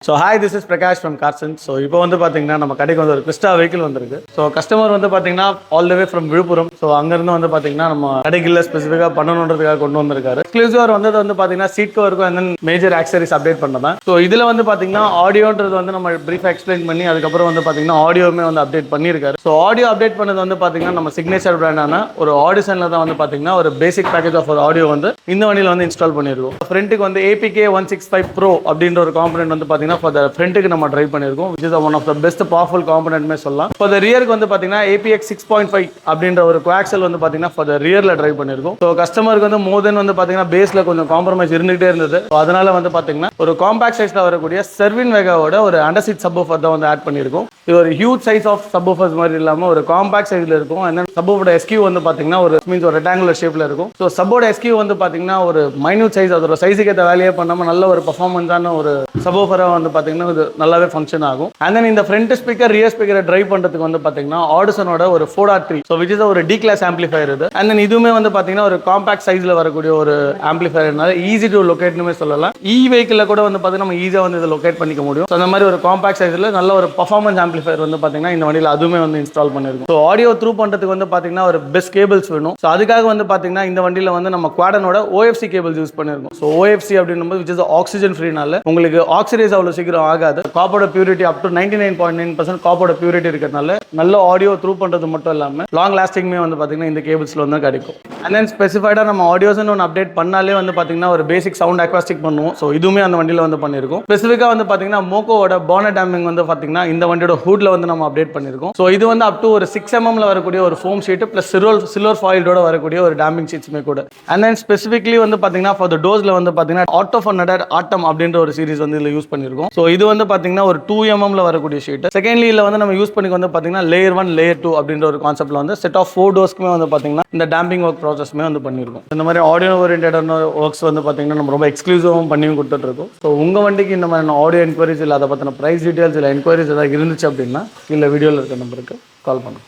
So hi, this is Prakash from Carson. So இப்போ வந்து பாத்தீங்கன்னா நம்ம கடைக்கு வந்து ஒரு கிறிஸ்டா வெஹிக்கிள் வந்திருக்கு. ஸோ கஸ்டமர் வந்து பாத்தீங்கன்னா all the way from Viluppuram. ஸோ அங்கிருந்து வந்து பாத்தீங்கன்னா நம்ம கடைக்குள்ள ஸ்பெசிஃபிக்காக பண்ணணுன்றதுக்காக கொண்டு வந்திருக்காரு. எக்ஸ்க்ளூசிவ் வந்தது வந்து பாத்தீங்கன்னா சீட் கவருக்கும் and then major accessories update பண்ணதான். ஸோ இதுல வந்து பாத்தீங்கன்னா ஆடியோன்றது வந்து நம்ம பிரீஃபாக எக்ஸ்பிளைன் பண்ணி அதுக்கப்புறம் வந்து பாத்தீங்கன்னா ஆடியோவுமே வந்து அப்டேட் பண்ணியிருக்காரு. ஸோ ஆடியோ அப்டேட் பண்ணது வந்து பாத்தீங்கன்னா நம்ம சிக்னேச்சர் பிராண்டான ஒரு ஆடிசன்ல தான் வந்து பாத்தீங்கன்னா ஒரு பேசிக் பேக்கேஜ் ஆஃப் ஒரு ஆடியோ வந்து இந்த வண்டியில் வந்து இன்ஸ்டால் பண்ணியிருக்கோம். ஃப்ரண்ட்டுக்கு வந்து APK 165 Pro அப்படின்ற ஒரு காம்பனன்ட் வந்து பாத்தீங்கன்னா ஃபார் த ஃப்ரண்ட்டுக்கு நம்ம ட்ரை பண்ணியிருக்கோம், which is one of the best powerful componentமே சொல்லலாம். ஃபார் த ரியருக்கு வந்து பாத்தீங்கன்னா APX 6.5 அப்படின்ற ஒரு கோஆக்சல் வந்து பாத்தீங்கன்னா ஃபார் த ரியர்ல ட்ரை பண்ணியிருக்கோம். ஸோ கஸ்டமருக்கு வந்து மோர் தென் வந்து பாத்தீங்கன்னா பேஸ்ல கொஞ்சம் காம்ப்ரமைஸ் இருந்துகிட்டே இருந்தது. அதனால வந்து பாத்தீங்கன்னா ஒரு காம்பாக்ட் சைஸ்ல வரக்கூடிய செர்வின் வெகாவோட ஒரு அண்டர் சீட் சப்வூஃபர் தான் வந்து ஆட் பண்ணியிருக்கோம். இது ஒரு ஹியூஜ் சைஸ் ஆஃப் சப்வூஃபர்ஸ் மாதிரி இல்லாம ஒரு காம்பாக்ட் சைஸ்ல இருக்கும். அண்ட் தென் சப்போட எஸ்கியூ வந்து பாத்தீங்கன்னா ஒரு மீன்ஸ் ஒரு ரெக்டாங்குலர் ஷேப்ல இருக்கும். ஸோ சப்போட எஸ்கியூ வந்து பாத்தீங்கன்னா ஒரு மைன்யூட் சைஸ், அதோட சைஸுக்கு ஏற்ற வேலையே பண்ணாம நல்ல ஒரு பர்ஃபார்மன்ஸான ஒரு சப்வூஃபரா வந்து பாத்தீங்கன்னா இது நல்லாவே ஃபங்க்ஷன் ஆகும். அண்ட் தென் இந்த ஃப்ரண்ட் ஸ்பீக்கர் ரியர் ஸ்பீக்கரை ட்ரைவ் பண்றதுக்கு வந்து பாத்தீங்கன்னா ஆடிசனோட ஒரு 4.3, ஸோ விச் இஸ் ஒரு டி கிளாஸ் ஆம்பிளிஃபயர் இது. அண்ட் தென் இதுவுமே வந்து பாத்தீங்கன்னா ஒரு காம்பாக்ட் சைஸ்ல வரக்கூடிய ஒரு ஆம்பிளிஃபயர்னால ஈஸி டு லொகேட்னுமே சொல்லலாம். வெஹிக்கிள் கூட வந்து பாத்தீங்கன்னா நம்ம ஈஸியாக வந்து இதை லொகேட் பண்ணிக்க முடியும். ஸோ அந்த மாதிரி ஒரு காம்பாக்ட் சைஸ்ல நல்ல ஒரு பர்ஃபார்மன்ஸ் ஆம்பிளிஃபயர் வந்து பாத்தீங்கன்னா இந்த வண்டியில் அதுவுமே வந்து இன்ஸ்டால் பண்ணிருக்கும். ஸோ ஆடியோ த்ரூ பண்றதுக்கு வந்து பாத்தீங்கன்னா ஒரு பெஸ்ட் கேபிள்ஸ் வேணும். ஸோ அதுக்காக வந்து பாத்தீங்கன்னா இந்த வண்டியில் வந்து நம்ம குவாடனோட OFC கேபிள்ஸ் யூஸ் பண்ணிருக்கோம். ஸோ OFC அப்படின்னும் போது விச் இஸ் ஆக்சிஜன் ஃப்ரீனால உங்களுக்கு ஆக்சிடைஸ் அவ்வளோ சீக்கிரம் ஆகாது. காப்போட பியூரிட்டி அப் டு 99.9% காப்போட பியூரிட்டி இருக்கிறதுனால நல்ல ஆடியோ த்ரூ பண்றது மட்டும் இல்லாமல் லாங் லாஸ்டிங்மே வந்து பாத்தீங்கன்னா இந்த கேபிள்ஸ்ல வந்து கிடைக்கும். அண்ட் தென் ஸ்பெசிஃபைடா நம்ம ஆடியோஸ்னு ஒன்று அப்டேட் பண்ணாலே வந்து பாத்தீங்கன்னா ஒரு பேசிக் சவுண்ட் அக்வாஸ்டிக் பண்ணுவோம். ஸோ இதுவுமே அந்த வண்டியில் வந்து பண்ணியிருக்கோம். ஸ்பெசிஃபிக்காக வந்து பாத்தீங்கன்னா மோக்கோவோட பானட் டேம்பிங் வந்து பாத்தீங்கன்னா இந்த வண்டியோட ஹூட்ல வந்து நம்ம அப்டேட் பண்ணியிருக்கோம். ஸோ இது வந்து அப் டு ஒரு 6 mm வரக்கூடிய ஒரு ஃபோம் ஷீட் பிளஸ் சில்வர் ஃபாயிலோட வரக்கூடிய ஒரு டேம்பிங் ஷீட்ஸ்மே கூட. அண்ட் தென் ஸ்பெசிஃபிக்லி வந்து பாத்தீங்கன்னா ஃபார் த டோர்ஸ்ல வந்து பாத்தீங்கன்னா ஆட்டோஃபோனடர் ஆட்டம் அப்படின்ற ஒரு சீரிஸ் வந்து இதில் யூஸ் பண்ணியிருக்கோம். ஸோ இது வந்து பாத்தீங்கன்னா ஒரு 2 mm வரக்கூடிய ஷீட். செகண்ட்லி இதில் வந்து நம்ம யூஸ் பண்ணி வந்து பாத்தீங்கன்னா லேயர் 1 லேயர் 2 அப்படின்ற ஒரு கான்செப்ட்ல வந்து செட் ஆஃப் 4 டோர்ஸ்க்குமே வந்து பாத்தீங்கன்னா இந்த டேம்பிங் ஒர்க் ப்ராசஸ்மே வந்து பண்ணியிருக்கோம். இந்த மாதிரி ஆடியோ ஓரியன்டான ஒர்க்ஸ் வந்து பாத்தீங்கன்னா நம்ம ரொம்ப எக்ஸ்க்ளூசிவாகவும் பண்ணியும் கொடுத்துட்டு இருக்கோம். ஸோ உங்க வண்டிக்கு இந்த மாதிரி ஆடியோ என்கொயரிஸ் இல்லை அதை பற்றின ப்ரைஸ் டீடைல்ஸ் இல்லை என்கொயரிஸ் ஏதாவது இருந்துச்சு அப்படின்னா இல்லை வீடியோவில் இருக்க நம்பருக்கு கால் பண்ணுங்க.